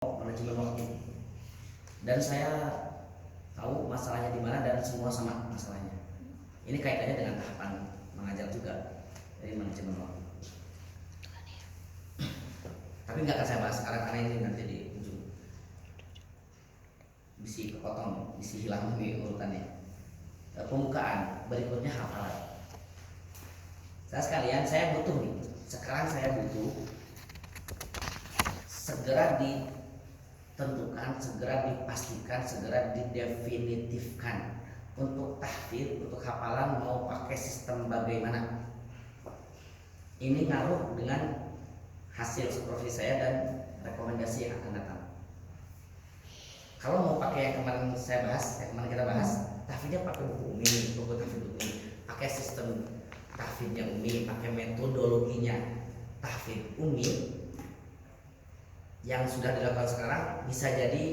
manajemen waktu, dan saya tahu masalahnya di mana dan semua sama masalahnya. Ini kaitannya dengan tahapan mengajar juga dari manajemen waktu. Tapi nggak akan saya bahas sekarang karena ini nanti di ujung bisa kepotong, bisa hilang di urutannya. Pembukaan berikutnya hafalan. Saya butuh nih. Sekarang saya butuh segera ditentukan, segera dipastikan, segera didefinitifkan untuk tahfidz, untuk hafalan mau pakai sistem bagaimana. Ini ngaruh dengan hasil supervisi saya dan rekomendasi yang akan datang. Kalau mau pakai yang kemarin saya bahas, yang kemarin kita bahas, tahfidznya pakai buku umi, buku tahfidz umi, pakai sistem tahfidznya umi, pakai metodologinya tahfidz umi. Yang sudah dilakukan sekarang bisa jadi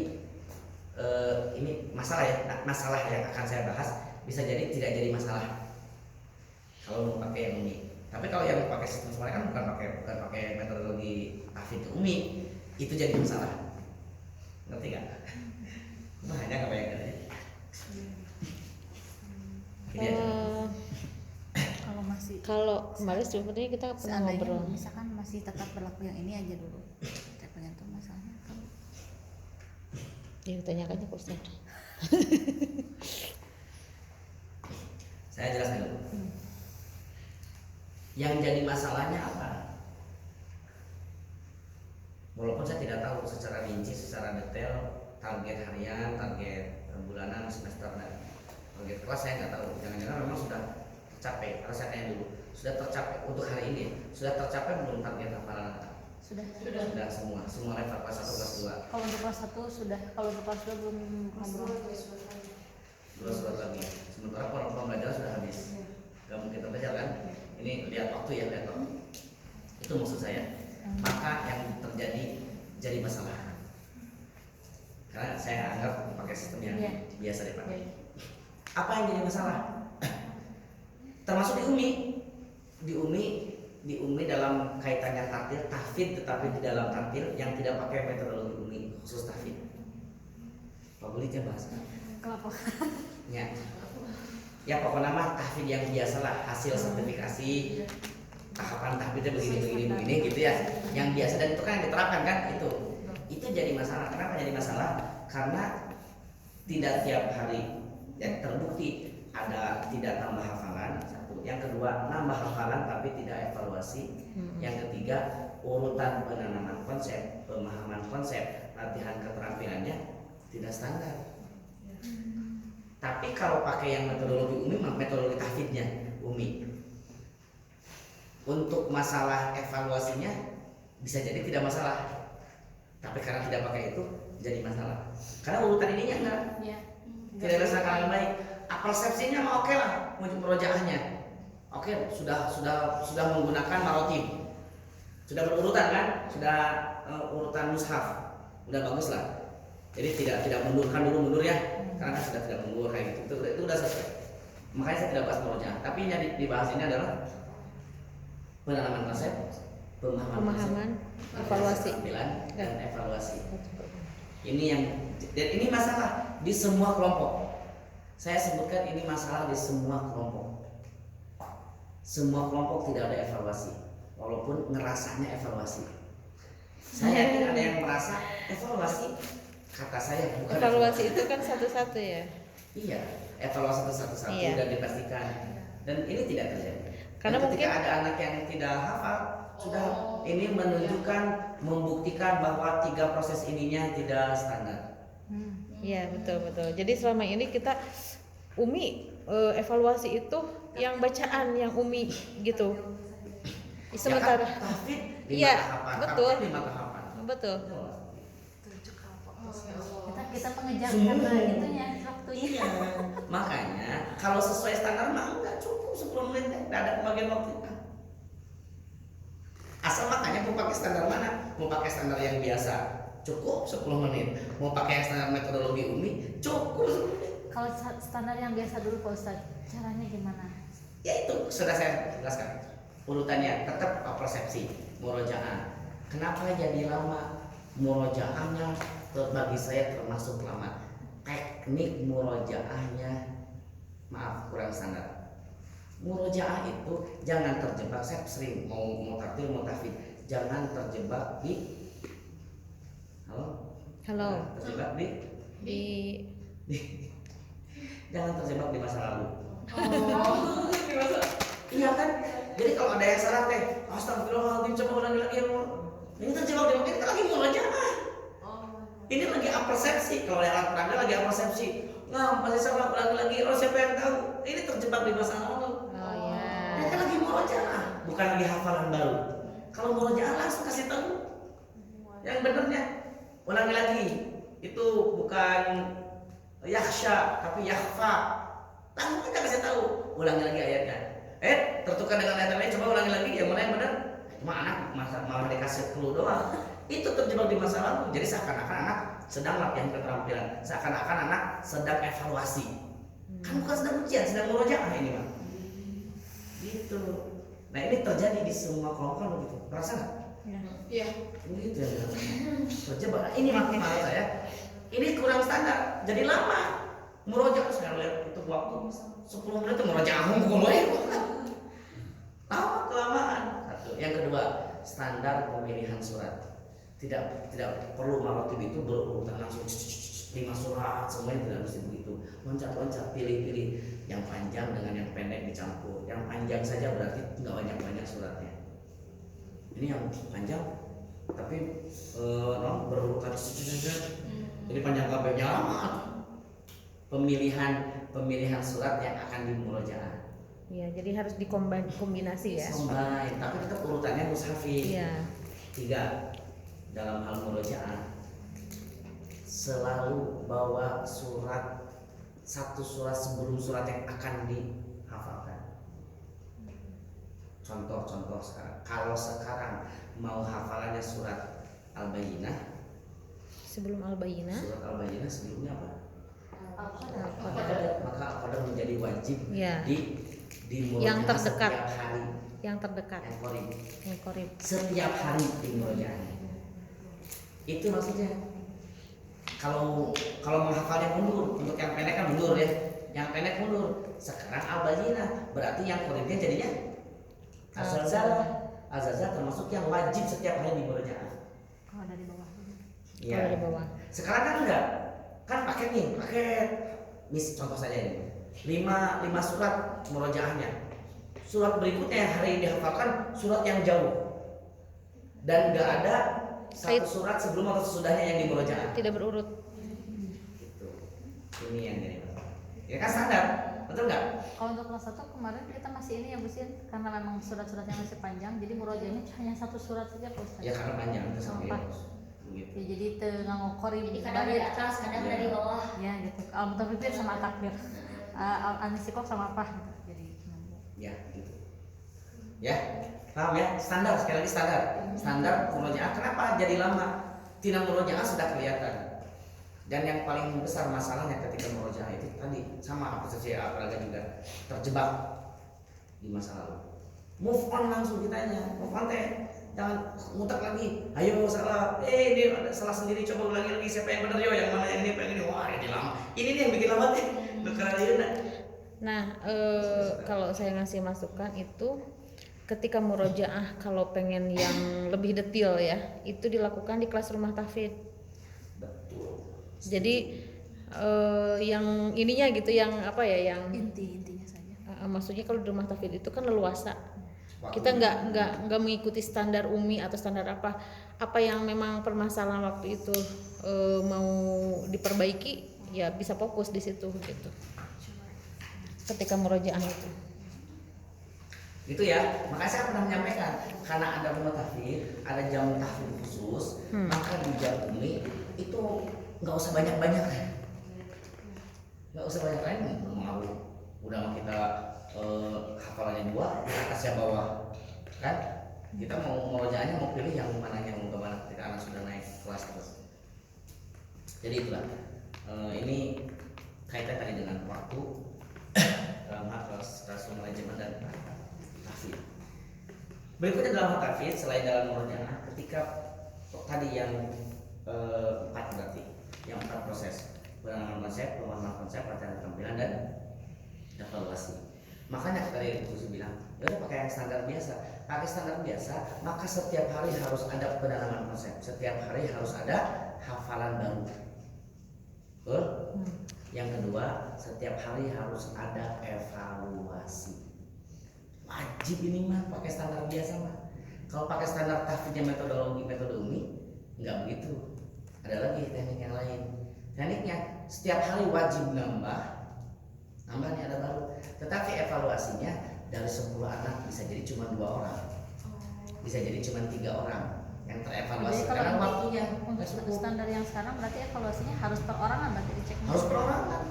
ini masalah yang akan saya bahas bisa jadi tidak jadi masalah kalau mau pakai yang umi. Tapi kalau yang pakai sistem semuanya kan bukan pakai metodologi tahfidz umi, itu jadi masalah. Ngerti nggak? Hanya nggak bayangkan ya. Kalau kemarin sebenarnya kita pernah ngobrol. Misalkan masih tetap berlaku yang ini aja dulu. Saya pengen tahu masalahnya. Ya tanyakannya ke Ustaz. Saya jelaskan dulu. Yang jadi masalahnya apa? Walaupun saya tidak tahu secara rinci, secara detail target harian, target bulanan, semester dan target kelas saya nggak tahu. Jangan-jangan memang sudah tercapai. Harus saya tanya dulu. Sudah tercapai untuk hari ini? Sudah tercapai belum target hafalan? Sudah Semua level kelas 1 kelas 2. Kalau untuk kelas 1 sudah, kalau untuk kelas 2 belum ngobrol. Dua surat lagi. Sementara pembelajaran sudah habis. Gak mungkin terkejar kan? Ini lihat waktu ya, lihat waktu. Itu maksud saya. Maka yang terjadi jadi masalah. Karena saya anggap pakai sistem yang biasa dipakai. Apa yang jadi masalah? Termasuk di umi dalam kaitannya tahfidz, tetapi di dalam tahfidz yang tidak pakai metodologi umi khusus tahfidz. Pak Bulitnya bahas Kelapa. Ya pokoknya mah tahfidz yang biasalah, hasil sertifikasi tahapan tahfidznya begini gitu ya, yang biasa dan itu kan yang diterapkan kan itu jadi masalah. Kenapa jadi masalah? Karena tidak tiap hari ya, terbukti ada tidak tambah hafalan. Yang kedua, nambah hafalan tapi tidak evaluasi. Yang ketiga, urutan penanaman konsep, pemahaman konsep, latihan keterampilannya tidak standar. Tapi kalau pakai yang metodologi umi, metodologi tahfidznya umi, untuk masalah evaluasinya bisa jadi tidak masalah. Tapi karena tidak pakai itu jadi masalah. Karena urutan ininya enggak. Tidak dirasakan dengan baik. Persepsinya mah oke lah, murojaahnya. Oke, sudah menggunakan marotib, sudah berurutan kan, sudah urutan mushaf, udah bagus lah. Jadi tidak mundur ya, karena sudah tidak mundur kayak gitu. Itu udah selesai. Makanya saya tidak bahas murojaah, tapi yang dibahas ini adalah penanaman konsep, pemahaman evaluasi dan evaluasi. Ini masalah di semua kelompok. Saya sebutkan ini masalah di semua kelompok. Semua kelompok tidak ada evaluasi, walaupun ngerasanya evaluasi. Saya yakin ada yang merasa evaluasi, kata saya bukan evaluasi itu kan satu-satu ya. Iya, evaluasi itu satu-satu dan dipastikan. Dan ini tidak terjadi. Karena ketika ada anak yang tidak hafal, sudah ini menunjukkan, membuktikan bahwa 3 proses ininya tidak standar. Iya betul. Jadi selama ini kita umi evaluasi itu yang bacaan yang umi gitu. Sementara tahfidz iya betul. Kita pengejar karena itunya waktunya. Makanya kalau sesuai standar mah enggak cukup 10 menit, enggak ada pembagian waktu. Asal makanya mau pakai standar mana? Mau pakai standar yang biasa cukup 10 menit. Mau pakai yang standar metodologi umi cukup 10 menit. Kalau standar yang biasa dulu Pak Ustadz, caranya gimana? Ya itu sudah saya jelaskan. Urutannya tetap persepsi, murojaah. Kenapa jadi lama? Murojaahnya bagi saya termasuk lama. Teknik murojaahnya maaf kurang standar. Murojaah itu jangan terjebak, saya sering mau takdir mau tahfidz, jangan terjebak di Halo. terjebak Di jangan terjebak di masa lalu. oh. Iya kan? Jadi kalau ada yang salah teh, astagfirullahaladzim, coba ulangi lagi. Ini terjebak di ini kan lagi murojaah. Ini lagi apersepsi, kalau yang anak lagi apersepsi. Nah, masih salah ulangi lagi. Oh, siapa yang tahu? Ini terjebak di masa lalu. Oh ya. Ini kan lagi murojaah, bukan lagi hafalan baru. Kalau murojaah langsung kasih tahu yang benernya. Ulangi lagi. Itu bukan yakhsha tapi yakhfa. Langsung aja kasih tahu. Ulangi lagi ayatnya. Tertukar dengan ayat lain, coba ulangi lagi yang mana yang benar. Cuma anak malah dikasih clue doang. Itu terjebak di masa lalu. Jadi seakan-akan anak sedang latihan keterampilan, seakan-akan anak sedang evaluasi. Kan bukan sedang ujian, sedang murojaah ini mah. Gitu. Nah ini terjadi di semua kelompok begitu. Perasa nggak? Iya. Begitu ya. Terjebak. Nah, ini maksud saya. Ini kurang standar. Jadi lama. Murojaah sekarang lihat itu waktu 10 menit itu murojaah mulai. Lama kelamaan. Satu. Yang kedua, standar pemilihan surat. Tidak perlu maratib itu berurutan langsung 5 surat semuanya, tidak mesti begitu. Loncat-loncat, pilih-pilih yang panjang dengan yang pendek dicampur. Yang panjang saja berarti nggak banyak-banyak suratnya. Ini yang panjang tapi berurutan jadi panjang kabelnya lama. Pemilihan surat yang akan dimurojaah. Iya, jadi harus dikombinasi ya. Combine, tapi tetap urutannya mushafi. Iya. 3. Dalam hal murojaah selalu bawa satu surat sebelum surat yang akan dihafalkan. Contoh sekarang, kalau sekarang mau hafalannya surat Al-Bayyinah, Sebelum Al-Bayyinah. surat Al-Bayyinah sebelumnya apa? Al-Qadar. Maka Al-Qadar menjadi wajib Ya. di Yang murojaah terdekat. setiap hari. Yang terdekat. Yang qorib. Setiap hari di murojaahnya. Itu maksudnya. Kalau menghafalnya mundur, untuk yang pendek kan mundur ya. Yang pendek mundur. Sekarang Al-Bayyinah, berarti yang qoribnya jadinya Al-Zalzalah termasuk yang wajib setiap hari di murojaah. Kalau dari bawah. Iya. Kalau di bawah. Sekarang kan enggak. Kan paket. Contoh saja ini. 5 surat murojaahnya. Surat berikutnya yang hari ini dihafalkan surat yang jauh. Dan enggak ada satu surat sebelum atau sesudahnya yang dimurojaah. Tidak berurut. Gitu. Ini yang jadi masalah. Ya kan standar, betul nggak? Kalau untuk kelas 1 kemarin kita masih ini ya Bu Sin, karena memang surat-suratnya masih panjang, jadi murojaahnya hanya satu surat saja Pak Ustaz. Ya karena panjang itu sampai Empat. begitu. Ya, jadi ngokori Jadi kadang dari atas, kadang dari bawah. ya gitu. Al-Mutaffifin sama takbir. Al-Ansikok sama apa gitu. Jadi Ya gitu. Ya, paham ya? Standar, sekali lagi standar. Standar murojaah. Kenapa jadi lama? Tina murojaah sudah kelihatan. Dan yang paling besar masalahnya ketika murojaah itu tadi sama apa saja apalagi juga terjebak di masa lalu. Move on langsung kitanya. Move on teh. Jangan mutak lagi. Ayo salah. Ini ada salah sendiri, coba ulangi lagi siapa yang benar yo, yang mana yang ini, yang ini. Wah, ini lama. Ini nih yang bikin lama teh. Nah, kalau saya ngasih masukan itu ketika murojaah kalau pengen yang lebih detail ya, itu dilakukan di kelas rumah tahfidz. Betul. Jadi yang ininya gitu, yang apa ya, yang intinya saja. maksudnya kalau di rumah tahfidz itu kan leluasa. Kita nggak mengikuti standar umi atau standar apa yang memang permasalahan waktu itu mau diperbaiki, ya bisa fokus di situ gitu. Ketika murojaah itu ya, makanya saya pernah menyampaikan karena ada rumah tahfidz, ada jam tahfidz khusus, maka di jam umi itu nggak usah banyak-banyak ya, nggak usah banyak lain. Mau udah kita hafalannya 2, atasnya bawah, kan? Kita mau murojaahnya mau pilih yang mana yang mau kemana ketika anak sudah naik kelas terus. Jadi itulah ini kaitan tadi dengan waktu dalam hal kelas manajemen dan tahfidz. Berikutnya dalam hal tahfidz selain dalam murojaah, ketika tadi yang empat berarti, yang 4 proses: penanaman konsep, pemahaman konsep, latihan keterampilan, dan evaluasi. Makanya tadi Susi bilang, ya udah pakai yang standar biasa. Pakai standar biasa, maka setiap hari harus ada penanaman konsep, setiap hari harus ada hafalan baru. Betul? Yang kedua, setiap hari harus ada evaluasi. Wajib ini mah pakai standar biasa mah. Kalau pakai standar tahfidnya metode umi, nggak begitu. Ada lagi teknik yang lain. Tekniknya setiap hari wajib nambahnya ada baru. Tetapi evaluasinya dari 10 anak bisa jadi cuma 2 orang, bisa jadi cuma 3 orang yang terevaluasi Jadi kalau karena waktunya untuk nggak cukup. standar yang sekarang berarti evaluasinya harus perorangan berarti dicek. Harus perorangan.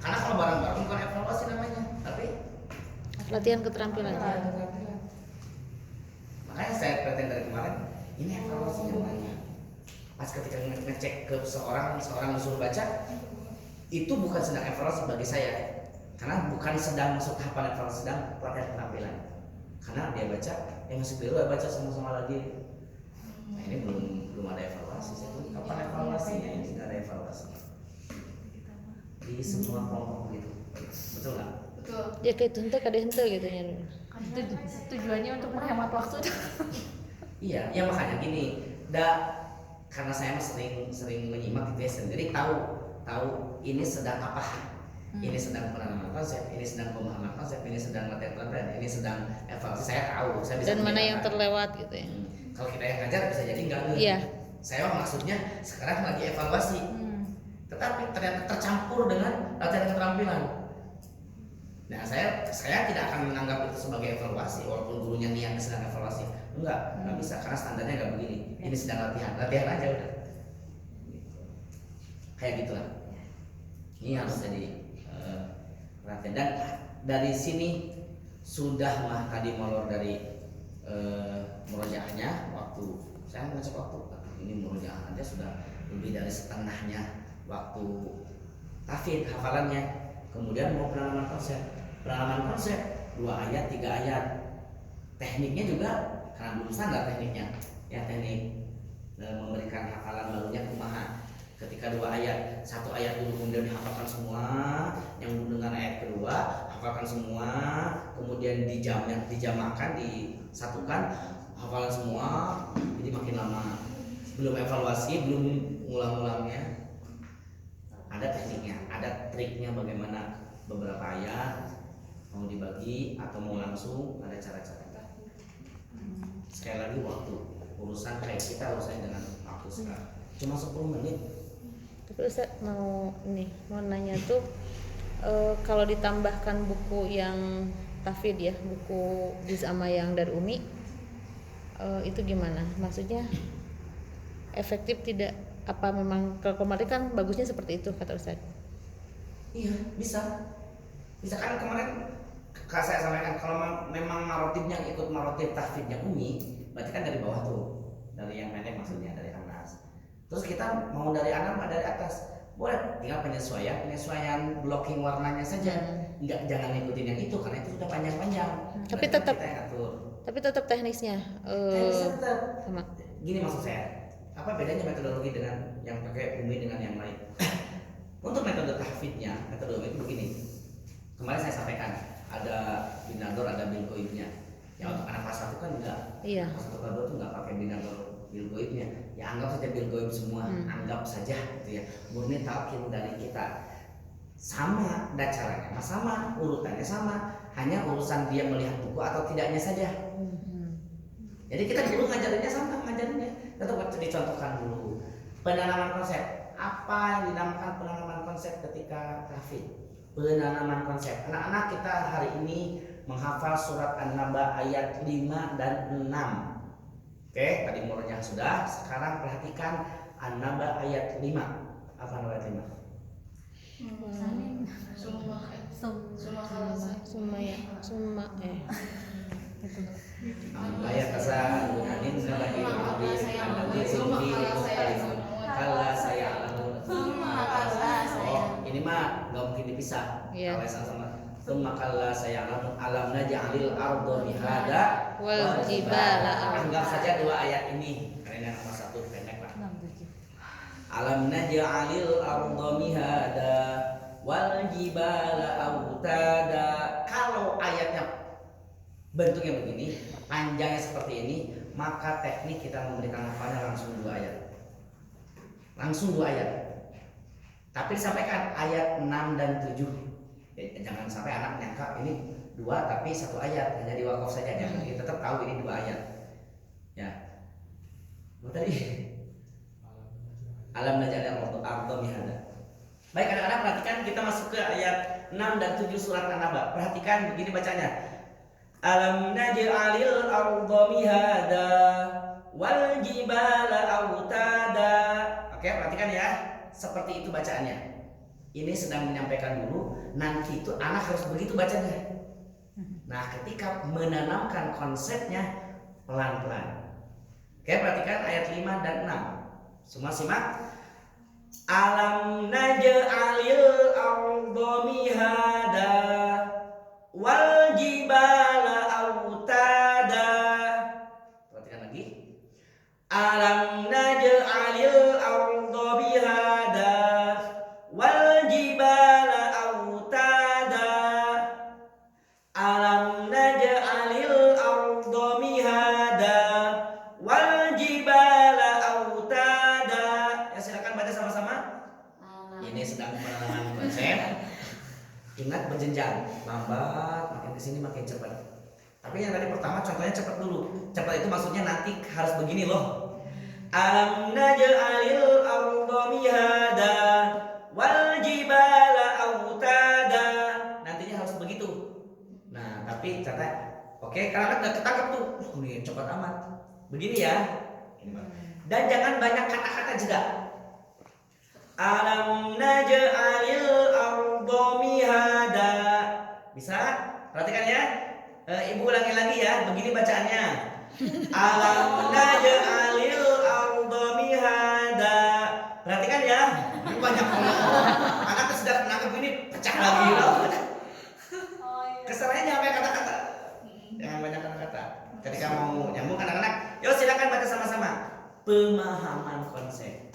Karena kalau bareng-bareng bukan evaluasi namanya, tapi Latihan keterampilan. keterampilan. Makanya saya perhatian dari kemarin, ini evaluasinya banyak. Pas ketika ngecek ke seorang disuruh baca, itu bukan sedang evaluasi bagi saya, karena bukan sedang masuk tahapan evaluasi, sedang pelatihan keterampilan. Karena dia baca, masuk biru ya baca sama-sama lagi. Nah ini belum ada evaluasi. Saya tuh kapan evaluasinya? Ini nggak ada evaluasi di semua kelompok begitu, betul nggak? Betul. Ya kayak hente kada hente gitu ya. Tujuannya untuk menghemat waktu. Iya, ya makanya gini, karena saya sering menyimak gitu ya, sendiri tahu ini sedang apa. Ini sedang penanaman konsep, ini sedang pemahaman konsep, ini sedang latihan keterampilan, ini sedang evaluasi. Saya tahu, saya bisa Dan mana yang membedakan. terlewat gitu ya. Kalau kita yang ngajar bisa jadi enggak ngeh. Iya. Saya maksudnya sekarang lagi evaluasi, tetapi ternyata tercampur dengan latihan keterampilan. Nah saya tidak akan menganggap itu sebagai evaluasi walaupun gurunya niat sedang evaluasi. Nggak bisa karena standarnya nggak begini. Ini sedang latihan aja udah. Kayak gitulah. Ini harus jadi perhatian. Dan dari sini sudah mah tadi molor dari murojaahnya, waktu saya ngecek waktu ini murojaah aja sudah lebih dari setengahnya waktu tahfidz hafalannya. Kemudian mau penanaman konsep 2 ayat 3 ayat. Tekniknya juga karena belum standar tekniknya ya, teknik memberikan hafalan barunya kumaha. Ketika 2 ayat, 1 ayat dulu kemudian dihafalkan semua, yang dengan ayat kedua hafalkan semua, kemudian dijamakan, disatukan, hafalan semua, jadi makin lama. Belum evaluasi, belum ngulang-ngulangnya. Ada tekniknya, ada triknya bagaimana beberapa ayat mau dibagi atau mau langsung, ada cara-cara. Sekali lagi waktu, urusan kayak kita urusan dengan waktu sekarang cuma 10 menit. Tapi Ustaz mau nanya tuh kalau ditambahkan buku yang tahfidz ya, buku juz amma yang dari Umi, itu gimana? Maksudnya efektif tidak? Apa memang kalau kemarin kan bagusnya seperti itu kata Ustaz? Iya bisa kan kemarin saya sampaikan kalau memang marotibnya ikut marotib tahfidznya Umi, berarti kan dari bawah tuh, dari yang pendek maksudnya dari atas. Terus kita mau dari atas atau dari atas, boleh, tinggal penyesuaian blocking warnanya saja. Jangan ngikutin yang itu karena itu sudah panjang-panjang. Tapi Berarti tetap kita yang atur. Tapi tetap teknisnya Teknisnya tetap. sama. Gini maksud saya, apa bedanya metodologi dengan yang pakai Umi dengan yang lain? Untuk metode tahfidznya, metodologi itu begini. Kemarin saya sampaikan ada binador, ada bil goibnya. Yang untuk anak kelas 1 kan enggak. Iya. Kelas 1 kelas 2 tuh enggak pakai binador bil goibnya. Ya anggap saja bil goib semua, anggap saja gitu ya. Murni talqin dari kita. Sama, dan caranya sama, urutannya sama, hanya urusan dia melihat buku atau tidaknya saja. Jadi kita dulu ngajarinnya sama, tetap dicontohkan dulu. Penanaman konsep, apa yang dinamakan penanaman konsep ketika tahfidz? Penanaman konsep. Anak-anak kita hari ini menghafal surat An-Naba ayat 5 dan 6. Oke, tadi murojaah sudah. Sekarang perhatikan An-Naba ayat 5. Apa An-Naba ayat 5? Ayat kasa anin nabahi hadis annabi sumbi mukhtalifun kala saya ini mah nggak mungkin dipisah. Iya. Kalau sama summa kala saya alam naj'alil ardo mihada Wal jibala anggap saja 2 ayat ini karena yang nomor 1 pendek lah. Alam naj'alil arda mihada wal jibala autada. Kalau ayatnya bentuknya begini, panjangnya seperti ini, maka teknik kita memberikan hafalannya langsung 2 ayat. Langsung 2 ayat. Tapi disampaikan ayat 6 dan 7. Jangan sampai anak nyangka ini 2 tapi 1 ayat, hanya di wakaf saja. Jangan, kita tetap tahu ini 2 ayat. Ya. Tadi alam naj'alil arda mihada. Baik anak-anak, perhatikan kita masuk ke ayat 6 dan 7 surat An-Naba. Perhatikan begini bacanya. Alam naj'alil arda mihada wal jibala autada. Oke, perhatikan ya. Seperti itu bacaannya. Ini sedang menyampaikan dulu, nanti itu anak harus begitu bacanya. Nah, ketika menanamkan konsepnya pelan-pelan. Oke, perhatikan ayat 5 dan 6. Semua simak. Alam naj'alil arda mihada wal jibala autada. Perhatikan lagi. Alam naj'alil arda mihada wal jibala autada. Alam naj'alil arda mihada wal jibala autada. Ya, silakan baca sama-sama. Ini sedang penanaman konsep. Ingat berjenjang, lambat, makin kesini makin cepat. Tapi yang tadi pertama contohnya cepat dulu. Cepat itu maksudnya nanti harus begini loh. Alam naj'alil arda mihada wal jibala autada. Nantinya harus begitu. Nah, tapi catat. Oke, karena udah ketangkep tuh. Ini cepat amat. Begini ya. Dan jangan banyak kata-kata juga. Alam naj'alil arda mihada. Bisa? Perhatikan ya. Ibu ulangi lagi ya. Begini bacaannya. Alam naj'alil arda mihada. Perhatikan ya. Ini banyak ngomong. Anak sudah menangkap ini pecah lagi loh. Kesannya jangan banyak kata-kata. Jangan banyak kata-kata. Ketika mau nyambung anak-anak, yuk silakan baca sama-sama. Pemahaman konsep.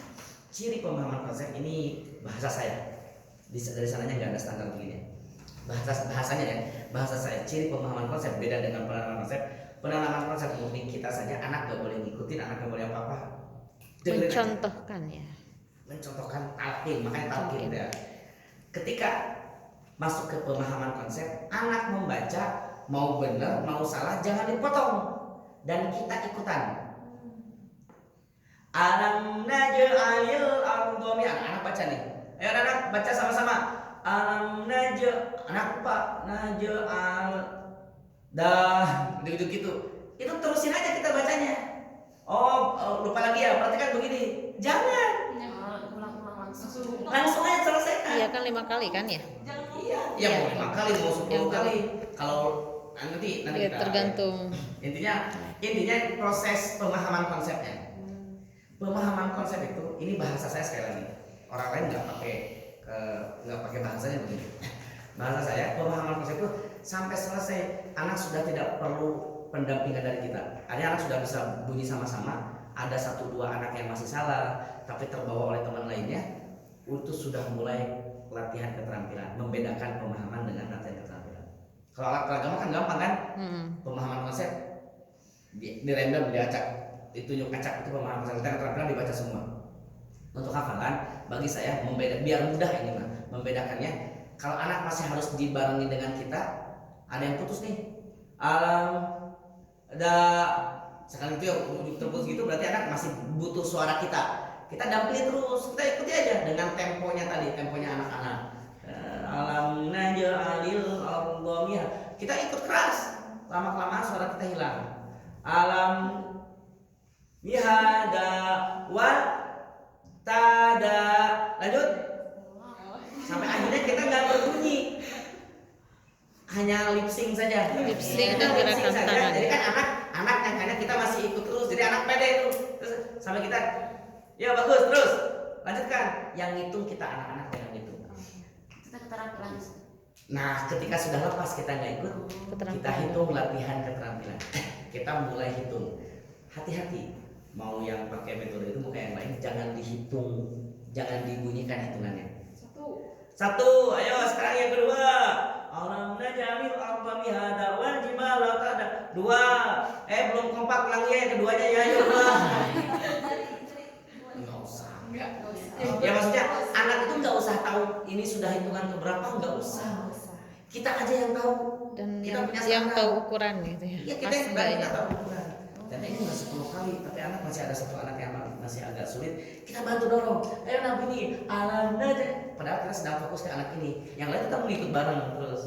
Ciri pemahaman konsep ini bahasa saya. Dari sananya nggak ada standar begini. Bahasanya ya, bahasa saya. Ciri pemahaman konsep beda dengan penanaman konsep. Penanaman konsep murni kita saja, anak nggak boleh ngikutin, anak nggak boleh apa-apa. Mencontohkan ya. Mencontohkan talqin, makanya talqin ya. Ketika masuk ke pemahaman konsep, anak membaca mau benar mau salah jangan dipotong dan kita ikutan. Alam naj'alil arda mihada. Anak baca nih. Ayo anak baca sama-sama. Alam anak Pak naj'al dah gitu. Itu terusin aja kita bacanya. Oh, lupa lagi ya. Perhatikan begini. Jangan. Langsung aja selesaikan. Iya kan 5 kali kan ya? Iya. Ya mau 5 kali mau 10 kali. Kalau nanti Ya, kita tergantung. intinya proses pemahaman konsepnya. Pemahaman konsep itu, ini bahasa saya sekali lagi. Orang lain nggak pakai bahasanya begitu. Bahasa saya, pemahaman konsep itu sampai selesai anak sudah tidak perlu pendampingan dari kita. Artinya anak sudah bisa bunyi sama-sama. Ada 1-2 anak yang masih salah, tapi terbawa oleh teman lainnya. Itu sudah mulai latihan keterampilan, membedakan pemahaman dengan latihan keterampilan. Kalau alat agama kan gampang kan? Pemahaman konsep di random diacak. Ditunjuk acak itu pemahaman konsep, keterampilan dibaca semua. Untuk hafalan bagi saya biar mudah ini mah membedakannya. Kalau anak masih harus dibarengi dengan kita, ada yang putus nih. Alam ada sekali itu ya terputus gitu, berarti anak masih butuh suara kita. Kita dampingi terus, kita ikuti aja dengan temponya tadi, temponya anak-anak. Alam naj'alil arda mihada. Kita ikut keras, lama-kelamaan suara kita hilang. Alam mihada wa tada. Lanjut sampai akhirnya kita nggak berbunyi, hanya lip sync saja. Lip sync dan gerakan tangan. Jadi kan anak nyangkanya kita masih ikut terus, jadi anak pede itu. Terus sampai kita, ya bagus terus lanjutkan. Yang hitung kita anak-anak yang hitung. Kita keterampilan. Nah, ketika sudah lepas kita nggak ikut, kita hitung latihan keterampilan. Kita mulai hitung. Hati-hati. Mau yang pakai metode itu, mau yang lain, jangan dihitung Jangan dibunyikan hitungannya. Satu, ayo sekarang yang kedua. Alam naj'alil arda mihada wal jibala tada. Dua. Belum kompak ulangi yang keduanya ya, ayo dua. Enggak usah. Ya maksudnya anak itu enggak usah tahu ini sudah hitungan keberapa, enggak usah. Kita aja yang tahu. Dan Kita punya yang standar. tahu ukuran gitu ya. Iya, kita yang kita tahu ukuran. Dan ini udah 10 kali, tapi anak masih ada satu anak yang masih agak sulit. Kita bantu dorong. Ayo Nabi nih, alam aja. Padahal kita sedang fokus ke anak ini. Yang lain tetap mengikut bareng terus.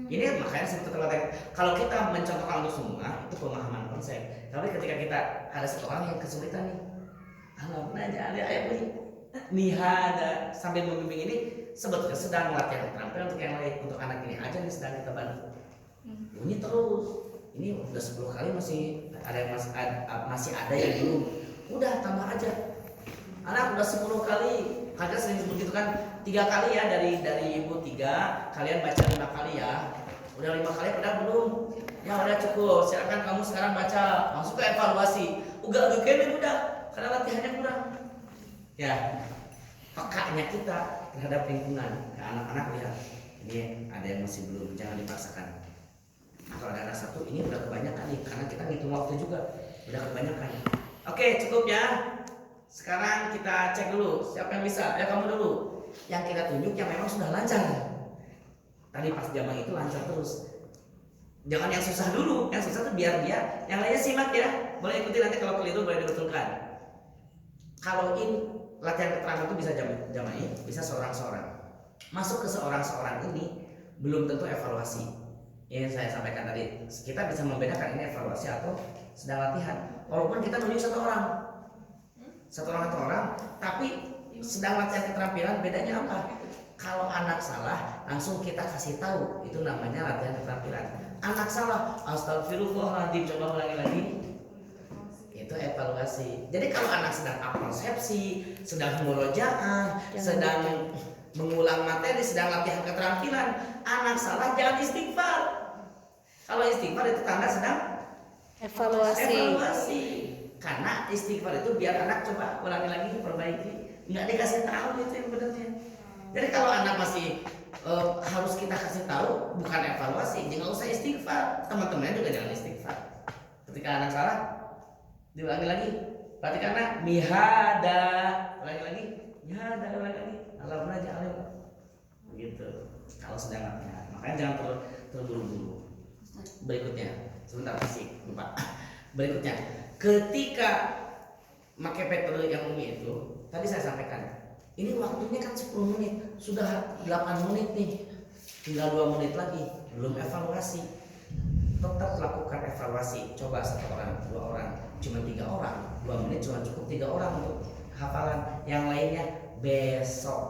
Ini makanya sebetulnya terlatih. Kalau kita mencontohkan untuk semua, itu pemahaman konsep. Tapi ketika kita ada satu orang yang kesulitan nih, alam aja ada ayat bunyi. Nihada sambil membimbing ini sebetulnya sedang latihan keterampilan untuk yang lain. Untuk anak ini aja nih sedang kita bantu. Bunyi terus. Ini udah 10 kali masih ada yang masih ada yang belum. Udah tambah aja. Anak udah 10 kali. Kadang sering sebut gitu kan 3 kali ya dari ibu 3, kalian baca 5 kali ya. Udah 5 kali padahal belum. Ya udah cukup. Silakan kamu sekarang baca. Masuk ke evaluasi. Udah udah karena latihannya kurang. Ya. Pekanya kita terhadap lingkungan. Ke anak-anak lihat. Ini ada yang masih belum, jangan dipaksakan. Kalau ada anak satu ini udah kebanyakan nih karena kita ngitung waktu juga udah kebanyakan. Oke, cukup ya. Sekarang kita cek dulu siapa yang bisa. Ayo kamu dulu. Yang kita tunjuk yang memang sudah lancar. Tadi pas jamang itu lancar terus. Jangan yang susah dulu. Yang susah tuh biar dia. Yang lainnya simak ya. Boleh ikuti nanti kalau keliru boleh dibetulkan. Kalau ini latihan keterangan itu bisa jama'i, bisa seorang-seorang. Masuk ke seorang-seorang ini belum tentu evaluasi. Yang saya sampaikan tadi, kita bisa membedakan ini evaluasi atau sedang latihan. Walaupun kita nunjuk satu orang, tapi sedang latihan keterampilan. Bedanya apa? Kalau anak salah, langsung kita kasih tahu, itu namanya latihan keterampilan. Anak salah, astagfirullahaladzim, coba ulangi lagi, itu evaluasi. Jadi kalau anak sedang persepsi, sedang murojaah, sedang mengulang materi, sedang latihan keterampilan, anak salah jangan istighfar. Kalau istighfar itu tanda sedang evaluasi. Karena istighfar itu biar anak coba ulangi lagi, perbaiki. Nggak dikasih tahu itu yang benarnya. Jadi kalau anak masih harus kita kasih tahu, bukan evaluasi, jangan usah istighfar. Teman-temannya juga jangan istighfar. Ketika anak salah, diulangi lagi. Berarti karena mihada, ulangi lagi, mihada, ulangi lagi. Alhamdulillah jangan begitu. Kalau sedang latihan, makanya jangan terburu-buru. Berikutnya, sebentar fisik, lupa. Berikutnya, ketika pakai metode yang umum itu, tadi saya sampaikan, ini waktunya kan 10 menit, sudah 8 menit nih, tinggal 2 menit lagi, belum evaluasi. Tetap lakukan evaluasi. Coba 1 orang, 2 orang, cuma 3 orang, 2 menit cuma cukup 3 orang untuk hafalan. Yang lainnya besok.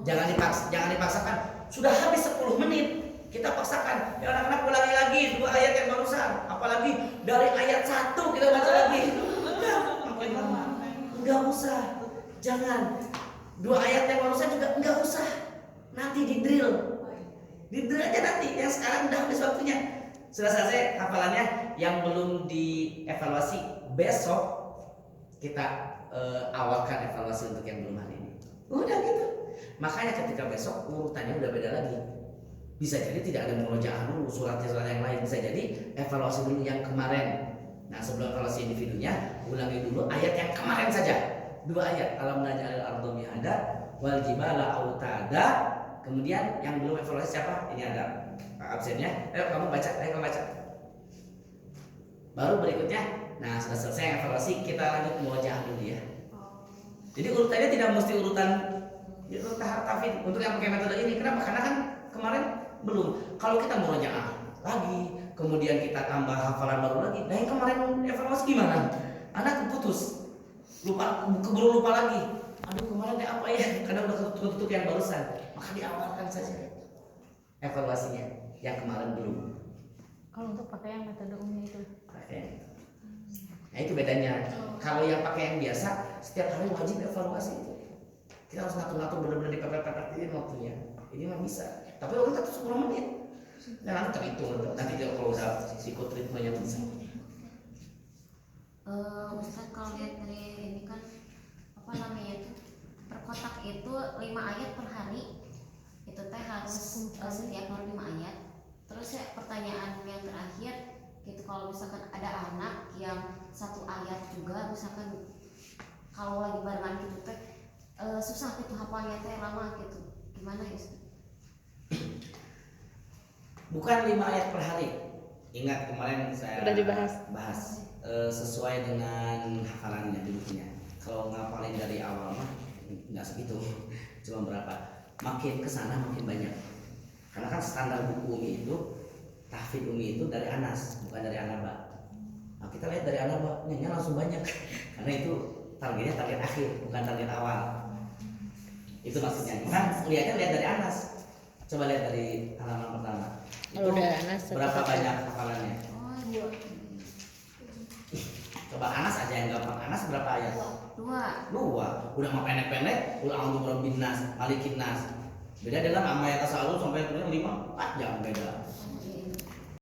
Jangan dipaksakan. Sudah habis 10 menit. Kita paksakan. Ya anak-anak ulangi lagi 2 ayat yang barusan. Apalagi dari ayat 1 kita baca lagi. Enggak usah. Jangan. 2 ayat yang barusan juga enggak usah. Nanti di drill. Di drill aja nanti. Yang sekarang udah habis waktunya. Sudah selesai hafalannya. Yang belum dievaluasi besok kita awalkan evaluasi untuk yang belum hari ini. Udah gitu. Makanya ketika besok urutannya udah beda lagi. Bisa jadi tidak ada murojaah dulu surat-surat yang lain. Bisa jadi evaluasi dulu yang kemarin. Nah sebelum evaluasi individunya, ulangi dulu ayat yang kemarin saja. 2 ayat. Alam naj'alil arda mihada wal jibala autada. Kemudian yang belum evaluasi siapa? Ini ada absennya. Ayo kamu baca. Baru berikutnya. Nah sudah selesai evaluasi, kita lanjut murojaah dulu ya. Jadi urutannya tidak mesti urutan tahap tafid untuk yang pakai metode ini. Kenapa? Karena kan kemarin belum. Kalau kita murojaah lagi, kemudian kita tambah hafalan baru lagi. Nah yang kemarin evaluasi gimana? Anak keputus, keburu lupa lagi. Aduh kemarin apa ya? Karena udah ketutup yang barusan. Maka diawalkan saja evaluasinya yang kemarin belum. Kalau untuk pakai yang metode umum itu. Pakai. Nah itu bedanya. Kalau yang pakai yang biasa, setiap hari wajib evaluasi itu. Kita harus ngatur-ngatur benar-benar dipepet-pepetin waktunya. Ini mah bisa. Tapi orang tetap 10 menit. Dan nanti terhitung. Nanti kalau udah ikut ritmenya bisa. Ustaz kalau lihat dari ini kan apa namanya itu per kotak itu 5 ayat per hari. Itu teh harus setiap hari 5 ayat. Terus ya pertanyaan yang terakhir gitu, kalau misalkan ada anak yang 1 ayat juga, misalkan kalau lagi barengan gitu teh susah gitu hafalnya teh lama gitu, gimana ya Ustaz? Bukan 5 ayat per hari. Ingat kemarin saya Udah dibahas. Sesuai dengan hafalannya di bukunya. Kalau ngapalin dari awal mah nggak segitu, cuma berapa. Makin kesana makin banyak. Karena kan standar buku Umi itu, tahfidz Umi itu dari Anas, bukan dari Anaba. Nah, kita lihat dari Anaba, nyanyi langsung banyak. Karena itu targetnya target akhir, bukan target awal. Itu maksudnya. Kan lihat dari Anas. Coba lihat dari halaman pertama. Kalau udah Anas berapa satu banyak hafalannya? Oh iya. Coba Anas aja yang gampang. Anas berapa ayat? 2. Udah mah pendek-pendek. Qul a'udzu birabbin nas, malikin nas. Beda dengan amma ya tasalu sampai kemudian 5 4 jam beda.